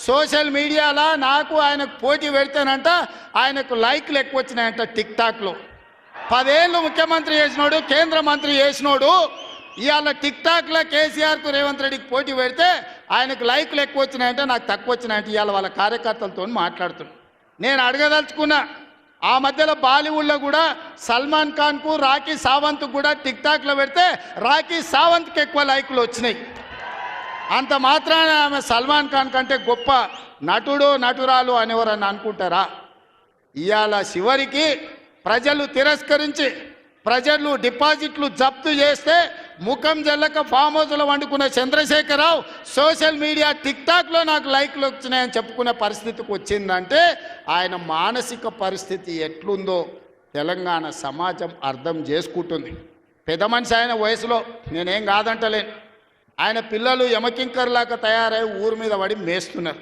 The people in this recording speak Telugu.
సోషల్ మీడియాలో నాకు ఆయనకు పోటీ పెడితేనంట ఆయనకు లైక్లు ఎక్కువ వచ్చినాయంట టిక్టాక్లో. 10 ఏళ్ళు ముఖ్యమంత్రి చేసినోడు, కేంద్ర మంత్రి చేసినోడు ఇవాళ టిక్టాక్లో కేసీఆర్కు రేవంత్ రెడ్డికి పోటీ పెడితే ఆయనకు లైక్లు ఎక్కువ వచ్చినాయంటే నాకు తక్కువ వచ్చినాయంటే ఇవాళ వాళ్ళ కార్యకర్తలతో మాట్లాడుతున్నాను. నేను అడగదలుచుకున్నా, ఆ మధ్యలో బాలీవుడ్లో కూడా సల్మాన్ ఖాన్కు రాఖీ సావంత్కు కూడా టిక్టాక్లో పెడితే రాఖీ సావంత్కి ఎక్కువ లైకులు వచ్చినాయి. అంత మాత్రాన ఆమె సల్మాన్ ఖాన్ కంటే గొప్ప నటుడు నటురాలు అనేవారని అనుకుంటారా? ఇవాళ చివరికి ప్రజలు తిరస్కరించి ప్రజలు డిపాజిట్లు జప్తు చేస్తే ముఖం జల్లక ఫామ్ హౌస్లో వండుకున్న చంద్రశేఖరరావు సోషల్ మీడియా టిక్టాక్లో నాకు లైక్లు వచ్చినాయని చెప్పుకునే పరిస్థితికి వచ్చిందంటే ఆయన మానసిక పరిస్థితి ఎట్లుందో తెలంగాణ సమాజం అర్థం చేసుకుంటుంది. పెద్ద మనిషి ఆయన వయసులో, నేనేం కాదంటలేను. ఆయన పిల్లలు యమకింకర్లాగా తయారై ఊరి మీద పడి మేస్తున్నారు.